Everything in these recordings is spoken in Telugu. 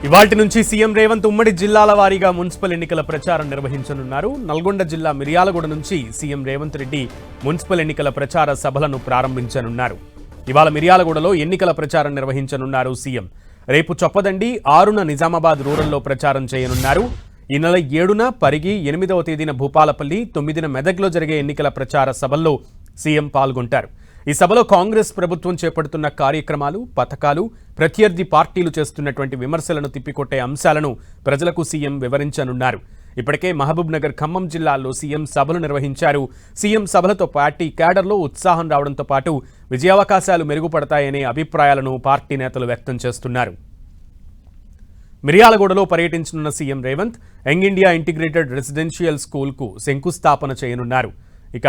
ఇవాల్టి నుంచి సీఎం రేవంత్ ఉమ్మడి జిల్లాల వారీగా మున్సిపల్ ఎన్నికల ప్రచారం నిర్వహించనున్నారు. నల్గొండ జిల్లా మిర్యాలగూడ నుంచి సీఎం రేవంత్ రెడ్డి మున్సిపల్ ఎన్నికల ప్రచార సభలను ప్రారంభించనున్నారు. ఇవాళ మిర్యాలగూడలో ఎన్నికల ప్రచారం నిర్వహించనున్నారు సీఎం. రేపు చొప్పదండి 6న నిజామాబాద్ రూరల్లో ప్రచారం చేయనున్నారు. ఈ నెల 7న పరిగి, 8వ తేదీన భూపాలపల్లి, 9న మెదక్లో జరిగే ఎన్నికల ప్రచార సభల్లో సీఎం పాల్గొంటారు. ఈ సభలో కాంగ్రెస్ ప్రభుత్వం చేపడుతున్న కార్యక్రమాలు, పథకాలు, ప్రత్యర్థి పార్టీలు చేస్తున్నటువంటి విమర్శలను తిప్పికొట్టే అంశాలను ప్రజలకు సీఎం వివరించనున్నారు. ఇప్పటికే మహబూబ్ నగర్, ఖమ్మం జిల్లాల్లో సీఎం సభలు నిర్వహించారు. సీఎం సభలతో పార్టీ క్యాడర్లో ఉత్సాహం రావడంతో పాటు విజయావకాశాలు మెరుగుపడతాయనే అభిప్రాయాలను పార్టీ నేతలు వ్యక్తం చేస్తున్నారు. మిర్యాలగూడలో పర్యటించనున్న CM Revanth young India integrated residential స్కూల్కు శంకుస్థాపన చేయనున్నారు. ఇక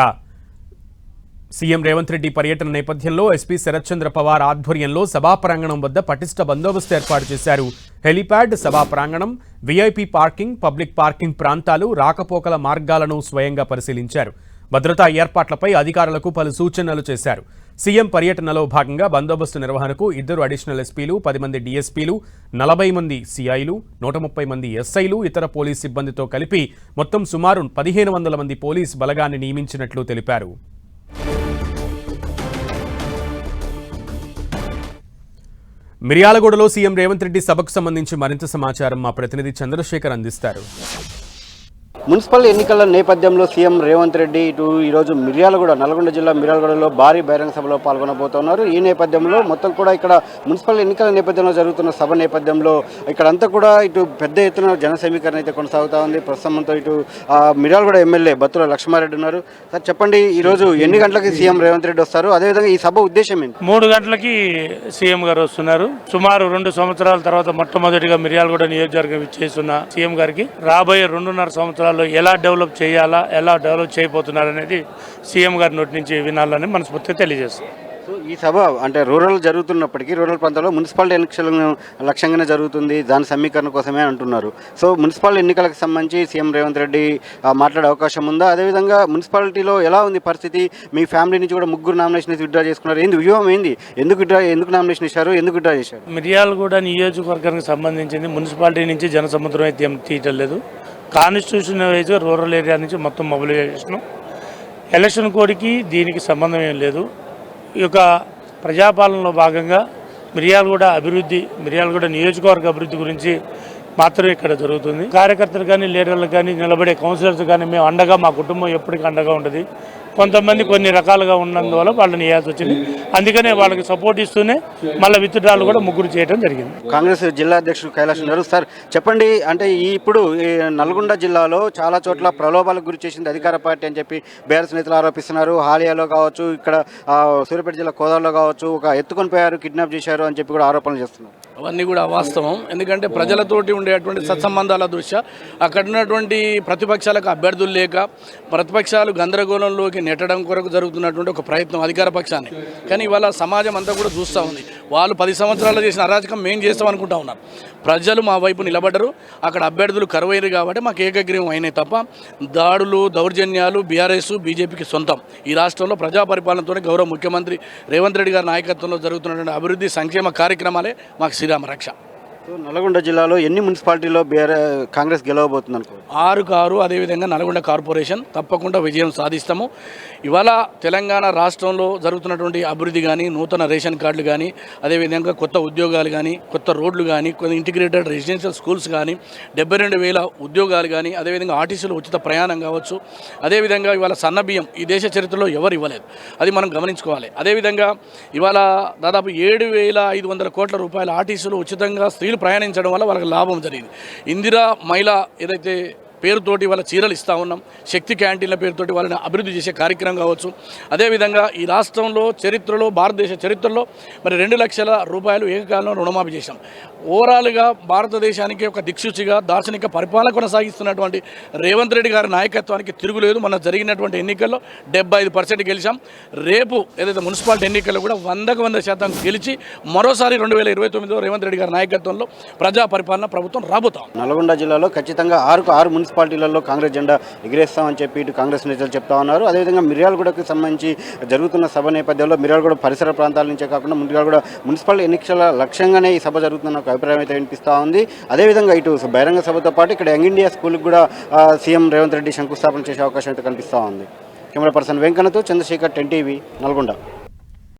సీఎం రేవంత్ రెడ్డి పర్యటన నేపథ్యంలో ఎస్పీ శరత్ చంద్ర పవార్ ఆధ్వర్యంలో సభా ప్రాంగణం వద్ద పటిష్ట బందోబస్తు ఏర్పాటు చేశారు. హెలీప్యాడ్, సభా ప్రాంగణం, వీఐపీ పార్కింగ్, పబ్లిక్ పార్కింగ్ ప్రాంతాలు, రాకపోకల మార్గాలను స్వయంగా పరిశీలించారు. భద్రతా ఏర్పాట్లపై అధికారులకు పలు సూచనలు చేశారు. సీఎం పర్యటనలో భాగంగా బందోబస్తు నిర్వహణకు 2 అడిషనల్ ఎస్పీలు, 10 మంది డీఎస్పీలు, 40 మంది సీఐలు, 130 మంది ఎస్ఐలు, ఇతర పోలీస్ సిబ్బందితో కలిపి మొత్తం సుమారు 1500 మంది పోలీస్ బలగాన్ని నియమించినట్లు తెలిపారు. మిర్యాలగూడలో సీఎం రేవంత్ రెడ్డి సభకు సంబంధించి మరింత సమాచారం మా ప్రతినిధి చంద్రశేఖర్ అందిస్తారు. మున్సిపల్ ఎన్నికల నేపథ్యంలో సీఎం రేవంత్ రెడ్డి ఈరోజు మిర్యాలగూడ, నల్గొండ జిల్లా మిర్యాలగూడలో భారీ బహిరంగ సభలో పాల్గొనబోతున్నారు. ఈ నేపథ్యంలో మొత్తం కూడా ఇక్కడ మున్సిపల్ ఎన్నికల నేపథ్యంలో జరుగుతున్న సభ నేపథ్యంలో ఇక్కడంతా కూడా ఇటు పెద్ద ఎత్తున జన సమీకరణ అయితే కొనసాగుతూ ఉంది. ప్రస్తుతంతో ఇటు మిర్యాలగూడ ఎమ్మెల్యే బత్తుల లక్ష్మారెడ్డి ఉన్నారు. సార్ చెప్పండి, ఈరోజు ఎన్ని గంటలకి సీఎం రేవంత్ రెడ్డి వస్తారు? అదేవిధంగా ఈ సభ ఉద్దేశం ఏంటి? 3 గంటలకి సీఎం గారు వస్తున్నారు. సుమారు 2 సంవత్సరాల తర్వాత మొట్టమొదటిగా మిర్యాలగూడ నియోజకవర్గం ఇచ్చేస్తున్న సీఎం గారికి రాబోయే 2.5 సంవత్సరాలు ఎలా డెవలప్ చేయాలా, ఎలా డెవలప్ చేయబోతున్నారు అనేది సీఎం గారి నోటి నుంచి వినాలని మనస్ఫూర్తిగా తెలియజేస్తుంది. సో ఈ సభ అంటే రూరల్ జరుగుతున్నప్పటికీ రూరల్ ప్రాంతాల్లో మున్సిపాలిటీ ఎన్నికలను లక్ష్యంగానే జరుగుతుంది, దాని సమీకరణ కోసమే అంటున్నారు. సో మున్సిపల్ ఎన్నికలకు సంబంధించి సీఎం రేవంత్ రెడ్డి మాట్లాడే అవకాశం ఉందా? అదేవిధంగా మున్సిపాలిటీలో ఎలా ఉంది పరిస్థితి? మీ ఫ్యామిలీ నుంచి కూడా 3 నామినేషన్ విత్డ్రా చేసుకున్నారు. ఏంది వ్యూహం ఏంది? ఎందుకు నామినేషన్ ఇచ్చారు? ఎందుకు విత్డ్రా చేశారు? మిర్యాలగూడ నియోజకవర్గానికి సంబంధించింది మున్సిపాలిటీ నుంచి జనసముద్రం అయితే తీయటం లేదు. కాన్స్టిట్యూషన్ వైజ్గా రూరల్ ఏరియా నుంచి మొత్తం మొబిలైజేషన్, ఎలక్షన్ కోడ్కి దీనికి సంబంధం ఏం లేదు. ఈ యొక్క ప్రజాపాలనలో భాగంగా మిర్యాలగూడ అభివృద్ధి, మిర్యాలగూడ నియోజకవర్గ అభివృద్ధి గురించి మాత్రమే ఇక్కడ జరుగుతుంది. కార్యకర్తలు కానీ, లీడర్లు కానీ, నిలబడే కౌన్సిలర్స్ కానీ మేము అండగా, మా కుటుంబం ఎప్పటికీ అండగా ఉంటుంది. కొంతమంది కొన్ని రకాలుగా ఉన్నందువల్ల వాళ్ళని వేయాల్సి వచ్చింది. అందుకనే వాళ్ళకి సపోర్ట్ ఇస్తూనే మళ్ళీ విత్డ్రాలు కూడా 3 చేయడం జరిగింది. కాంగ్రెస్ జిల్లా అధ్యక్షుడు కైలాసం గారు, సార్ చెప్పండి, అంటే ఇప్పుడు నల్గొండ జిల్లాలో చాలా చోట్ల ప్రలోభాలకు గురి చేసింది అధికార పార్టీ అని చెప్పి బీఆర్ఎస్ నేతలు ఆరోపిస్తున్నారు. హాలియాలో కావచ్చు, ఇక్కడ సూర్యాపేట జిల్లా కోదాడలో కావచ్చు, ఒక ఎత్తుకొని పోయారు, కిడ్నాప్ చేశారు అని చెప్పి కూడా ఆరోపణలు చేస్తున్నారు. అవన్నీ కూడా అవాస్తవం. ఎందుకంటే ప్రజలతోటి ఉండేటువంటి సత్సంబంధాల దృష్ట్యా అక్కడ ఉన్నటువంటి ప్రతిపక్షాలకు అభ్యర్థులు లేక ప్రతిపక్షాలు గందరగోళంలోకి నెట్టడం కొరకు జరుగుతున్నటువంటి ఒక ప్రయత్నం అధికార పక్షాన్ని. కానీ ఇవాళ సమాజం అంతా కూడా చూస్తూ ఉంది. వాళ్ళు 10 సంవత్సరాలు చేసిన అరాచకం మేము చేస్తాం అనుకుంటా ఉన్నారు. ప్రజలు మా వైపు నిలబడ్డరు. అక్కడ అభ్యర్థులు కరువైరు కాబట్టి మాకు ఏకగ్రీవం అయినాయి తప్ప దాడులు, దౌర్జన్యాలు బీఆర్ఎస్, బీజేపీకి సొంతం. ఈ రాష్ట్రంలో ప్రజా పరిపాలనతోనే గౌరవ ముఖ్యమంత్రి రేవంత్ రెడ్డి గారి నాయకత్వంలో జరుగుతున్నటువంటి అభివృద్ధి సంక్షేమ కార్యక్రమాలే మాకు శ్రీరామ రక్ష. నల్గొండ జిల్లాలో ఎన్ని మున్సిపాలిటీలో కాంగ్రెస్ గెలవబోతుంది అనుకో? 6 అదేవిధంగా నల్గొండ కార్పొరేషన్ తప్పకుండా విజయం సాధిస్తాము. ఇవాళ తెలంగాణ రాష్ట్రంలో జరుగుతున్నటువంటి అభివృద్ధి కానీ, నూతన రేషన్ కార్డులు కానీ, అదేవిధంగా కొత్త ఉద్యోగాలు కానీ, కొత్త రోడ్లు కానీ, కొన్ని ఇంటిగ్రేటెడ్ రెసిడెన్షియల్ స్కూల్స్ కానీ, 72,000 ఉద్యోగాలు కానీ, అదేవిధంగా ఆర్టీసీలు ఉచిత ప్రయాణం కావచ్చు, అదేవిధంగా ఇవాళ సన్నబియ్యం ఈ దేశ చరిత్రలో ఎవరు ఇవ్వలేదు, అది మనం గమనించుకోవాలి. అదేవిధంగా ఇవాళ దాదాపు 7,500 కోట్ల రూపాయల ఆర్టీసీలు ఉచితంగా స్త్రీలు ప్రయాణించడం వల్ల వాళ్ళకి లాభం జరిగింది. ఇందిరా మహిళ ఏదైతే పేరుతోటి వాళ్ళ చీరలు ఇస్తూ ఉన్నాం, శక్తి క్యాంటీన్ల పేరుతోటి వాళ్ళని అభివృద్ధి చేసే కార్యక్రమం కావచ్చు. అదేవిధంగా ఈ రాష్ట్రంలో చరిత్రలో, భారతదేశ చరిత్రలో మరి 2 లక్షల రూపాయలు ఏకకాలంలో రుణమాఫీ చేశాం. ఓవరాల్గా భారతదేశానికి ఒక దిక్సూచిగా దార్శనిక పరిపాలన కొనసాగిస్తున్నటువంటి రేవంత్ రెడ్డి గారి నాయకత్వానికి తిరుగులేదు. మొన్న జరిగినటువంటి ఎన్నికల్లో 75% గెలిచాం. రేపు ఏదైతే మున్సిపాలిటీ ఎన్నికల్లో కూడా 100కు 100% గెలిచి మరోసారి 2029లో రేవంత్ రెడ్డి గారి నాయకత్వంలో ప్రజా పరిపాలన ప్రభుత్వం రాబోతాం. నల్గొండ జిల్లాలో ఖచ్చితంగా 6 మున్సిపల్ మున్సిపాలిటీలలో కాంగ్రెస్ జెండా ఎగిరేస్తామని చెప్పి ఇటు కాంగ్రెస్ నేతలు చెప్తా ఉన్నారు. అదేవిధంగా మిర్యాలగూడకు సంబంధించి జరుగుతున్న సభ నేపథ్యంలో మిర్యాలగూడ పరిసర ప్రాంతాల నుంచే కాకుండా మిర్యాలగూడ మున్సిపల్ ఎన్నికల లక్ష్యంగానే ఈ సభ జరుగుతున్న ఒక అభిప్రాయం అయితే వినిపిస్తూ ఉంది. అదేవిధంగా ఇటు బహిరంగ సభతో పాటు ఇక్కడ యంగ్ ఇండియా స్కూల్కి కూడా సీఎం రేవంత్ రెడ్డి శంకుస్థాపన చేసే అవకాశం అయితే కనిపిస్తూ ఉంది. కెమెరా పర్సన్ వెంకన్నతో చంద్రశేఖర్, 10 టీవీ, నల్గొండ.